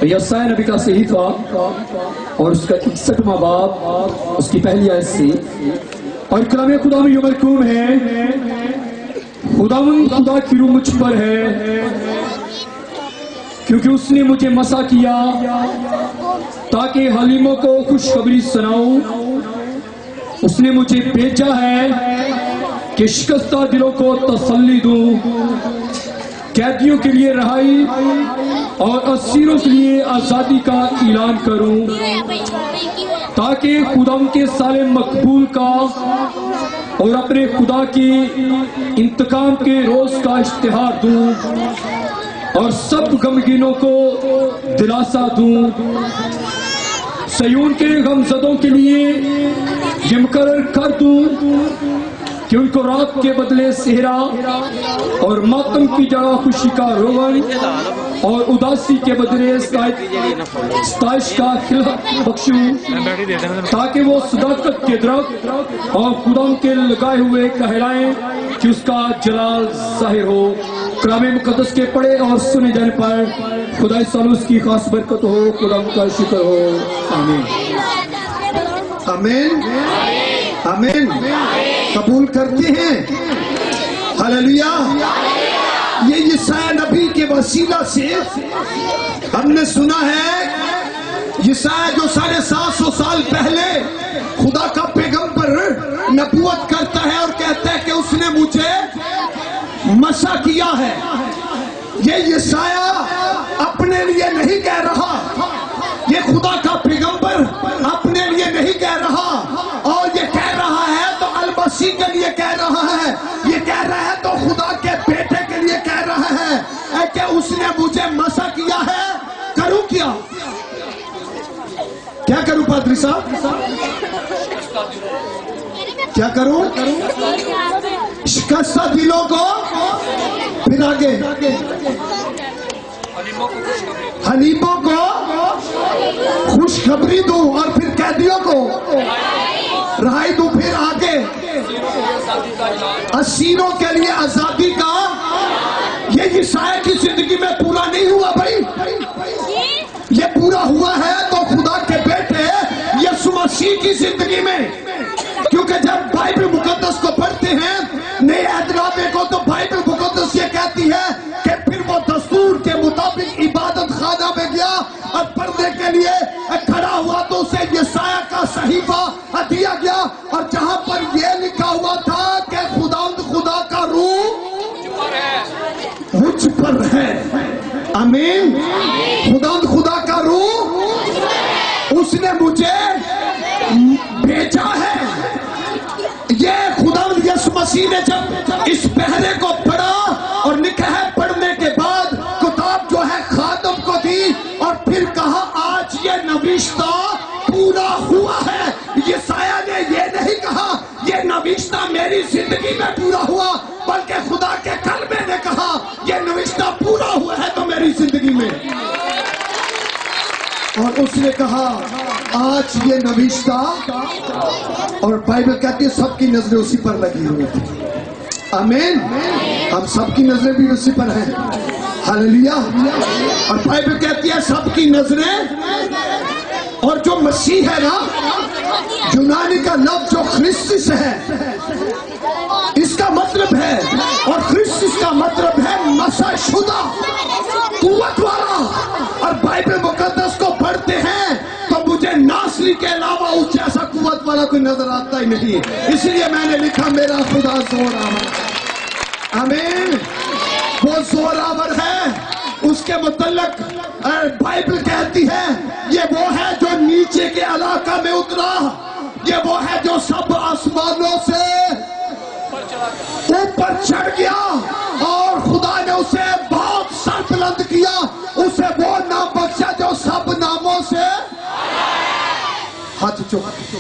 یسایا نبی کا صحیفہ اور اس کا 61واں باب اس کی پہلی آیت سے، اور کلام خدا میں یہ ملکوم ہے، خدا کی روح مجھ پر ہے کیونکہ اس نے مجھے مسا کیا تاکہ حلیموں کو خوشخبری سناؤں۔ اس نے مجھے بھیجا ہے کہ شکستہ دلوں کو تسلی دوں، قیدیوں کے لیے رہائی اور اسیروں کے لیے آزادی کا اعلان کروں، تاکہ خدا کے سال مقبول کا اور اپنے خدا کی انتقام کے روز کا اشتہار دوں اور سب غمگینوں کو دلاسا دوں۔ سیون کے غمزدوں کے لیے یہ مقرر کر دوں کہ ان کو رات کے بدلے صحرا اور ماتم کی جگہ خوشی کا روغن اور اداسی کے بدلے ستائش کا خلا بخشوں، تاکہ وہ صداقت کے درخت اور خدا کے لگائے ہوئے کہلائیں کہ اس کا جلال ظاہر ہو۔ کلام مقدس کے پڑھے اور سنے جانے پر خدا سالوس کی خاص برکت ہو، خدا کا شکر ہو، آمین آمین آمین۔ قبول کرتے ہیں؟ ہلیلویا۔ یہ یسایا نبی کے وسیلہ سے ہم نے سنا ہے، یسایا جو 750 سال پہلے خدا کا پیغمبر نبوت کرتا ہے اور کہتا ہے کہ اس نے مجھے مسا کیا ہے۔ یہ یسایا اپنے لیے نہیں کہہ رہا، یہ خدا کا پیغمبر اپنے لیے نہیں کہہ رہا، اور یہ کہہ رہا ہے تو المسیح کے لیے کہہ رہا ہے، یہ کہہ رہا ہے تو خدا کے بیٹے کے لیے کہہ رہا ہے کہ اس نے مجھے مسا کیا ہے۔ کروں کیا؟ کیا کروں پادری صاحب؟ کیا کروں؟ شکستہ دلوں کو، پھر آگے حلیموں کو خوشخبری دوں، اور پھر قیدیوں کو رہائی دوں، پھر آگے اسیروں کے لیے آزادی کا۔ یہ یسایا کی زندگی میں پورا نہیں ہوا بھائی، یہ پورا ہوا ہے تو خدا کے بیٹے یسوع مسیح کی زندگی میں، کیونکہ جب بائبل مقدس کو پڑھتے ہیں نئے عہد نامے کو، تو بائبل مقدس یہ کہتی ہے کہ پھر وہ دستور کے مطابق عبادت خانہ میں گیا اور پڑھنے کے لیے کھڑا ہوا، تو اسے یسایا کا صحیفہ دیا گیا، اور جہاں پر یہ لکھا ہوا تھا کہ خدا کا روح مجھ پر ہے۔ آمین۔ خدا کا روح اس نے مجھے بھیجا ہے۔ یہ خدا یسوع مسیح نے جب اس پہرے کو پڑھا اور لکھا ہے، پڑھنے کے بعد کتاب جو ہے خادم کو دی، اور پھر کہا آج یہ نوشتہ پورا ہوا ہے۔ یسایا نے یہ نہیں کہا یہ نوشتہ میری زندگی میں پورا ہوا، بلکہ خدا کے کلمے نے کہا یہ نوشتہ پورا ہوا ہے تو میری زندگی میں، اور اس نے کہا آج یہ نوشتہ، اور بائبل کہتی ہے سب کی نظریں اسی پر لگی ہوئی تھی۔ آمین۔ ہم سب کی نظریں بھی اسی پر ہیں، ہلیلویا۔ اور بائبل کہتی ہے سب کی نظریں، اور جو مسیح ہے نا، یونانی کا لفظ جو خرسطس ہے، اس کا مطلب ہے، اور خرسطس کا مطلب ہے مسح شدہ، قوت والا۔ اور بائبل مقدس کو پڑھتے ہیں تو مجھے ناصری کے علاوہ اس جیسا قوت والا کوئی نظر آتا ہی نہیں، اس لیے میں نے لکھا میرا خدا زور آور ہے۔ آمین۔ وہ زور آور ہے، اس کے متعلق بائبل کہتی ہے یہ وہ ہے جو نیچے کے علاقہ میں اترا، یہ وہ ہے جو سب آسمانوں سے اوپر چڑھ گیا، اور خدا نے اسے بہت سر بلند کیا، اسے وہ نام بخشا جو سب ناموں سے، ہاتھ چوک،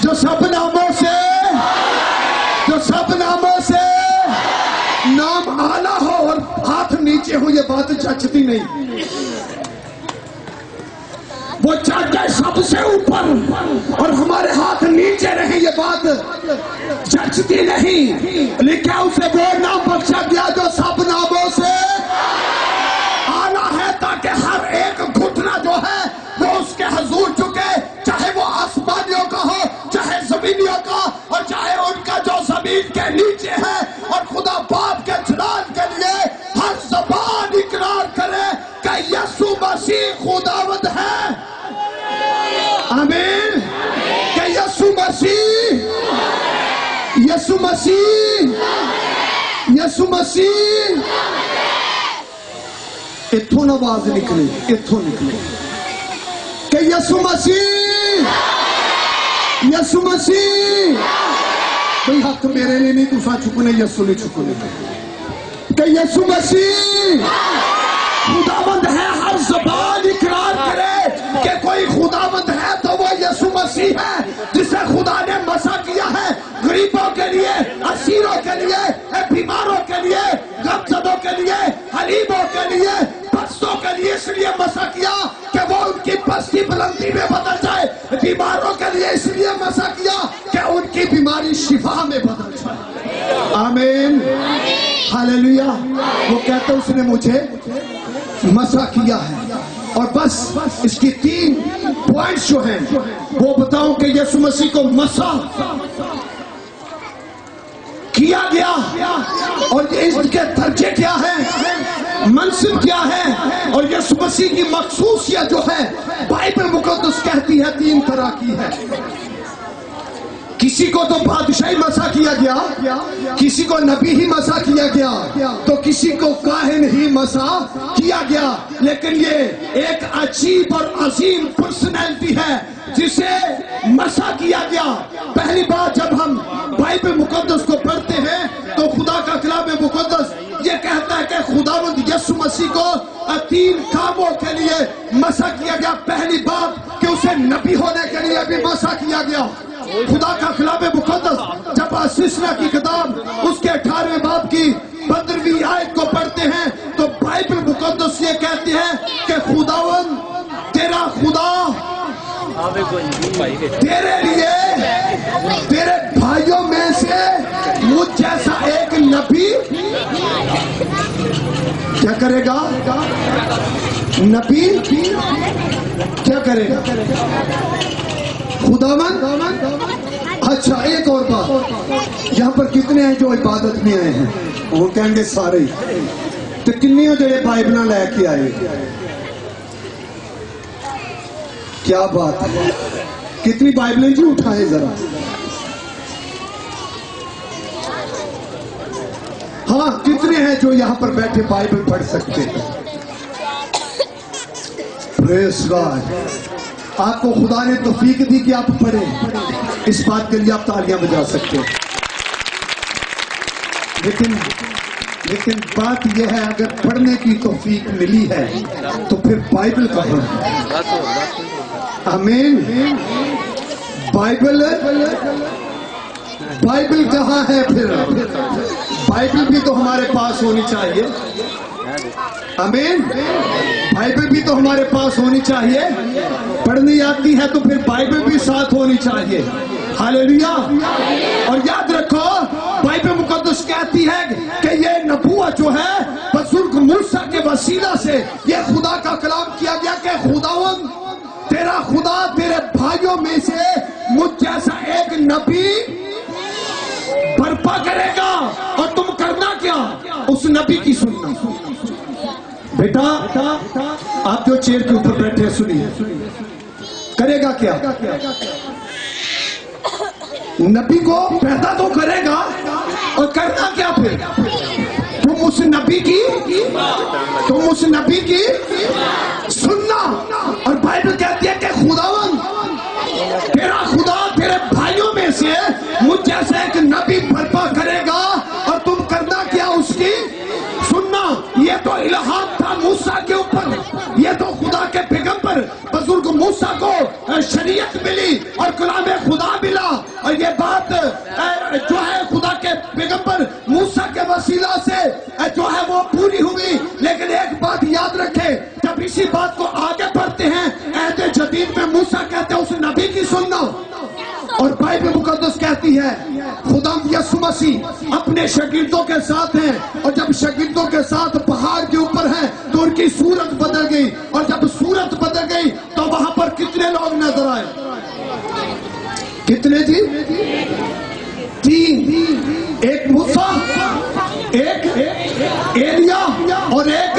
جو سب ناموں سے، جو سب ناموں سے نام آلہ ہو اور ہاتھ نیچے ہو، یہ بات جچتی نہیں۔ وہ چڑھ گئے سب سے اوپر اور ہمارے ہاتھ نیچے رہے، یہ بات جچتی نہیں۔ لکھا اسے وہ نام بخشا گیا جو سب ناموں سے آلہ ہے، تاکہ ہر ایک کہ یسوع مسیح خداوند ہے؟ آمین. کہ یسوع مسیح اتھوں آواز نکلے، اتھوں نکلے کہ یسوع مسیح کوئی حق میرے لیے نہیں، تسا چکنے یسوع نہیں چکنے. کہ یسوع مسیح خداوند ہے. ہر زبان اقرار کرے کہ کوئی خداوند ہے تو وہ یسوع مسیح ہے، جسے خدا نے مسح کیا ہے غریبوں کے لیے، اسیروں کے لیے، بیماروں کے لیے، غمزدوں کے لیے، حلیموں کے لیے، پستوں کے لیے. اس لیے مسح کیا کہ وہ ان کی پستی بلندی میں بدل جائے. بیماروں کے لیے اس لیے مسح کیا کہ ان کی بیماری شفا میں بدل جائے. آمین. ہاللیلویا. وہ کہتے اس نے مجھے مسح کیا ہے. اور بس اس کی 3 پوائنٹس جو ہیں وہ بتاؤں کہ یسوع مسیح کو مسح کیا گیا اور اس کے درجے کیا ہیں، منصب کیا ہے. اور یسوع مسیح کی مخصوصیت جو ہے بائبل مقدس کہتی ہے 3 طرح کی ہے. کسی کو تو بادشاہی مسح کیا گیا، کسی کو نبی ہی مسح کیا گیا، تو کسی کو کاہن ہی مسح کیا گیا. لیکن یہ ایک عجیب اور عظیم پرسنالٹی ہے جسے مسح کیا گیا. پہلی بار جب ہم بائبل مقدس کو پڑھتے ہیں تو خدا کا کلام مقدس یہ کہتا ہے کہ خداوند یسوع مسیح کو 3 کاموں کے لیے مسح کیا گیا. پہلی بات کہ اسے نبی ہونے کے لیے بھی مسح کیا گیا. خدا کا کلام مقدس جب اسسنا کی کتاب اس کے 18ویں باب کی 15ویں آیت کو پڑھتے ہیں تو بائبل مقدس یہ کہتی ہے کہ خداوند تیرا خدا تیرے لیے تیرے بھائیوں میں سے مجھ جیسا ایک نبی کیا کرے گا؟ نبی کیا کرے گا؟ خداوند. اچھا ایک اور بات، یہاں پر کتنے ہیں جو عبادت میں آئے ہیں؟ وہ کہیں گے سارے. تو کنی ہو جو یہ بائبلیں لے کے آئے؟ کیا بات ہے، کتنی بائبلیں جی اٹھائیں ذرا. ہاں کتنے ہیں جو یہاں پر بیٹھے بائبل پڑھ سکتے ہیں؟ پریز گاڈ. آپ کو خدا نے توفیق دی کہ آپ پڑھیں، اس بات کے لیے آپ تالیاں بجا سکتے ہیں. لیکن بات یہ ہے اگر پڑھنے کی توفیق ملی ہے تو پھر بائبل کہاں ہے؟ آمین. بائبل کہاں ہے پھر؟ بائبل بھی تو ہمارے پاس ہونی چاہیے. آمین. بائبل بھی تو ہمارے پاس ہونی چاہیے. پڑھنی آتی ہے تو پھر بائبل بھی ساتھ ہونی چاہیے. ہاللیلویا. اور یاد رکھو بائبل مقدس کہتی ہے کہ یہ نبوت جو ہے بزرگ موسیٰ کے وسیلہ سے یہ خدا کا کلام کیا گیا کہ خداوند تیرا خدا تیرے بھائیوں میں سے مجھ جیسا ایک نبی برپا کرے گا. اور تم کرنا کیا؟ اس نبی کی سننا. بیٹا آپ جو چیئر کے اوپر بیٹھے ہیں سنیے، کرے گا کیا؟ نبی کو پیدا تو کرے گا اور کرنا کیا پھر؟ تم اس نبی کی سننا. اور بائبل کہتی ہے کہ خداوند تیرا خدا تیرے بھائیوں میں سے مجھ جیسے ایک نبی برپا کرے گا اور تم کرنا کیا؟ اس کی سننا. یہ تو الہام تھا موسیٰ کے اوپر، یہ تو خدا کے پیغمبر بزرگ موسیٰ کو شریعت ملی اور کلام خدا ملا. اور یہ بات جو ہے خدا کے پیغمبر موسیٰ کے وسیلہ سے جو ہے وہ پوری ہوئی. لیکن ایک بات یاد رکھے، جب اسی بات کو آگے پڑھتے ہیں عہد جدید میں موسیٰ کہتے ہیں اس نبی کی سننا. اور بائبل مقدس کہتی ہے خدا یسوع مسیح اپنے شاگردوں کے ساتھ ہیں، اور جب شاگردوں کے ساتھ پہاڑ کے اوپر ہیں تو ان کی صورت بدل گئی. اور جب صورت بدل گئی تو وہاں پر کتنے لوگ نظر آئے؟ کتنے جی؟ 3. ایک موسیٰ، ایک ایلیا اور ایک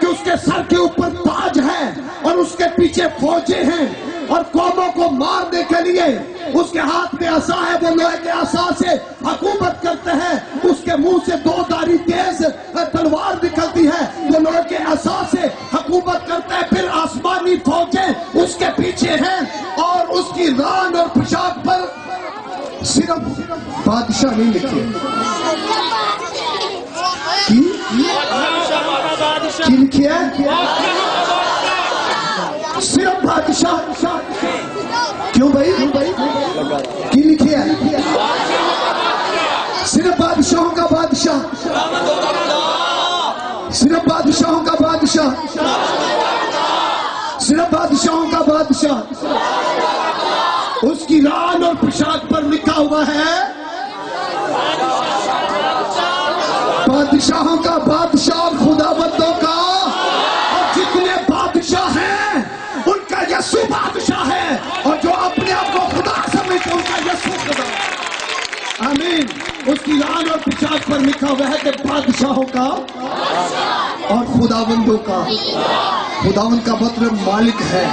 کہ اس کے سر کے اوپر تاج ہے اور اس کے پیچھے فوجیں ہیں اور قوموں کو مارنے کے لیے اس کے ہاتھ میں عصا ہے، وہ لوہے کے عصا سے حکومت کرتے ہیں، اس کے منہ سے دو دھاری تیز تلوار نکلتی ہے، وہ لوہے کے عصا سے حکومت کرتے ہیں، پھر آسمانی فوجیں اس کے پیچھے ہیں اور اس کی ران اور پوشاک پر صرف بادشاہ نہیں لکھے کی لکھی ہے، صرف بادشاہ، کیوں بھائی کی لکھی ہے، صرف بادشاہوں کا بادشاہ، صرف بادشاہوں کا بادشاہ، صرف بادشاہوں کا بادشاہ، اس کی ران اور پوشاک پر لکھا ہوا ہے بادشاہوں کا بادشاہ اور خداوندوں کا، اور جتنے بادشاہ ہیں ان کا یسوع بادشاہ ہے، اور جو اپنے آپ کو خدا سمجھتے ان کا یسوع خدا۔ آمین۔ اس کی ران اور پوشاک پر لکھا ہوا ہے کہ بادشاہوں کا اور خداوندوں کا۔ خداوند کا مطلب مالک ہے،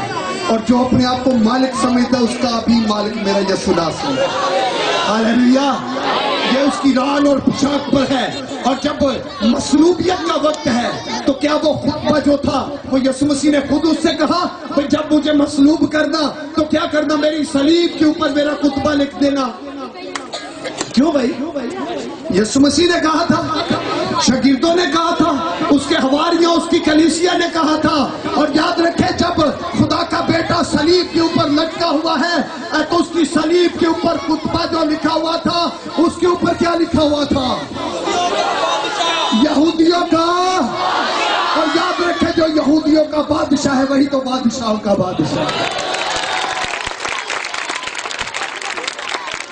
اور جو اپنے آپ کو مالک سمجھتا ہے اس کا بھی مالک میرا یسوع ناصری ہے۔ ہاللیلویہ۔ یہ اس کی ران اور پوشاک پر ہے، اور جب مصلوبیت کا وقت ہے تو کیا وہ خطبہ جو تھا وہ یسوع مسیح نے خود اس سے کہا کہ جب مجھے مصلوب کرنا تو کیا کرنا، میری صلیب کے اوپر میرا خطبہ لکھ دینا۔ کیوں بھائی؟ یسوع مسیح نے کہا تھا، شاگردوں نے کہا تھا، اس کے حواریوں، اس کی کلیسیا نے کہا تھا، اور یاد رکھیں جب خدا کا بیٹا صلیب کے اوپر لٹکا ہوا ہے تو اس کی صلیب کے اوپر خطبہ جو لکھا ہوا تھا اس کے اوپر کیا لکھا ہوا تھا؟ یہودیوں کا۔ اور یاد رکھیں جو یہودیوں کا بادشاہ ہے وہی تو بادشاہوں کا بادشاہ ہے۔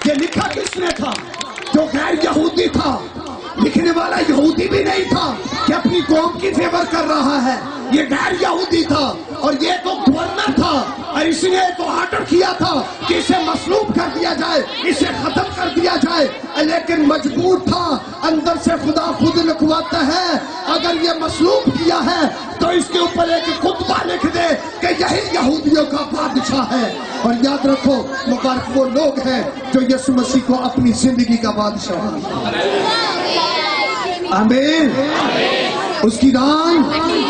یہ لکھا کس نے تھا؟ جو غیر یہودی تھا، لکھنے والا یہودی بھی نہیں تھا کہ اپنی قوم کی فیور کر رہا ہے، یہ غیر یہودی تھا، اور یہ تو گورنر تھا، اور اس نے تو آرڈر کیا تھا کہ اسے مصلوب کر دیا جائے، اسے ختم کر دیا جائے، لیکن مجبور تھا، اندر سے خدا خود لکھواتا ہے اگر یہ مصلوب کیا ہے تو اس کے اوپر ایک خطبہ لکھ دے کہ یہی یہودیوں کا بادشاہ ہے۔ اور یاد رکھو مبارک وہ لوگ ہیں جو یسوع مسیح کو اپنی زندگی کا بادشاہ ہے۔ آمین۔ اس کی ران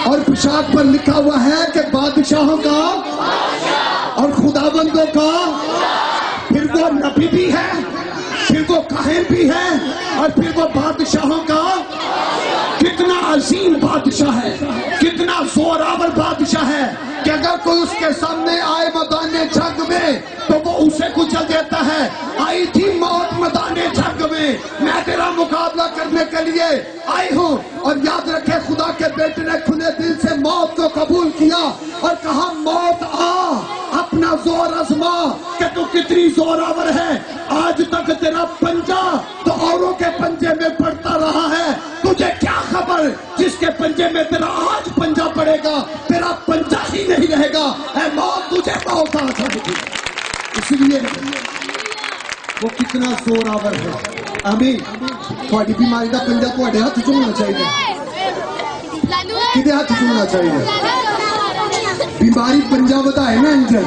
اور پوشاک پر لکھا ہوا ہے کہ بادشاہوں کا اور خداوندوں کا، پھر وہ نبی بھی ہے، پھر وہ کاہن بھی ہے، اور پھر وہ بادشاہوں کا۔ کتنا عظیم بادشاہ ہے، کتنا زوراور بادشاہ ہے کہ اگر کوئی اس کے سامنے آئے میدان جنگ میں تو وہ اسے کچل دیتا ہے۔ آئی تھی موت میدان جنگ میں تیرا مقابلہ کرنے کے لیے آئی ہوں۔ اور یاد رکھے خدا کے بیٹے نے کھلے دل سے موت کو قبول کیا اور کہا موت آ اپنا زور آزما کہ تو کتنی زوراور ہے۔ آج تک تیرا پنجہ تو اوروں کے پنجے میں پڑتا رہا ہے، تجھے کیا خبر جس کے پنجے میں تیرا آج پنجہ پڑے گا تیرا پنجہ ہی نہیں رہے گا۔ اے موت تجھے موت آ سکے گی، اس لیے وہ کتنا زوراور ہے۔ آمین۔ تھوڑی بیماری کا پنجہ تھوڑے ہاتھ چومنا چاہیے، کدے ہاتھ چومنا چاہیے؟ بیماری پنجہ ودا ہے نا انجل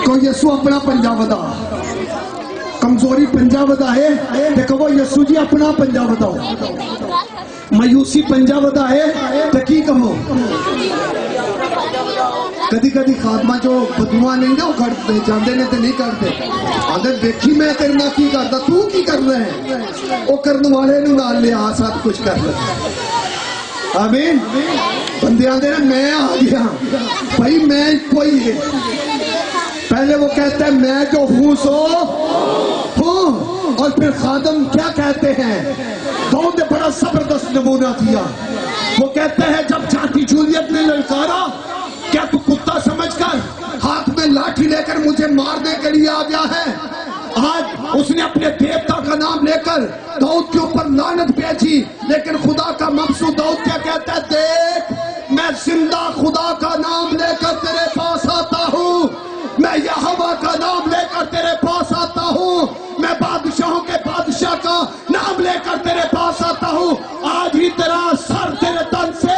تو یسوع اپنا پنجہ ودا، کمزوری پنجہ ودا ہے دیکھو وہ یسوع جی اپنا پنجہ ودا، مایوسی پنجہ ودا ہے تو کی کہو؟ کدی کدی خاتمہ جو بدعا نہیں نا وہ کرتے جاندے نے تو نہیں کرتے، اگر دیکھی میں کرنا کی کرتا تو کی کر رہے ہیں، وہ کرنے والے نو نال لیا سب کچھ کر رہے۔ آمین۔ بندے آدھے ہیں میں آ گیا بھائی، میں کوئی ہے، پہلے وہ کہتے ہیں میں جو ہوں سو ہوں، اور پھر خادم کیا کہتے ہیں؟ داؤد نے بڑا زبردست نمونہ دیا، وہ کہتے ہیں جب جاتی جولیت نے للکارا کیا تو کتا سمجھ کر ہاتھ میں لاٹھی لے کر مجھے مارنے کے لیے آ گیا ہے؟ آج اس نے اپنے دیوتا کا نام لے کر داؤد کے اوپر لعنت بھیجی، لیکن خدا کا مقصود داؤد کیا کہتا ہے؟ دیکھ میں زندہ خدا کا نام لے کر تیرے پاس آتا ہوں، میں یہوہ کا نام لے کر تیرے پاس آتا ہوں، میں بادشاہوں کے بادشاہ کا نام لے کر تیرے پاس آتا ہوں۔ آج ہی تیرا سر تیرے تن سے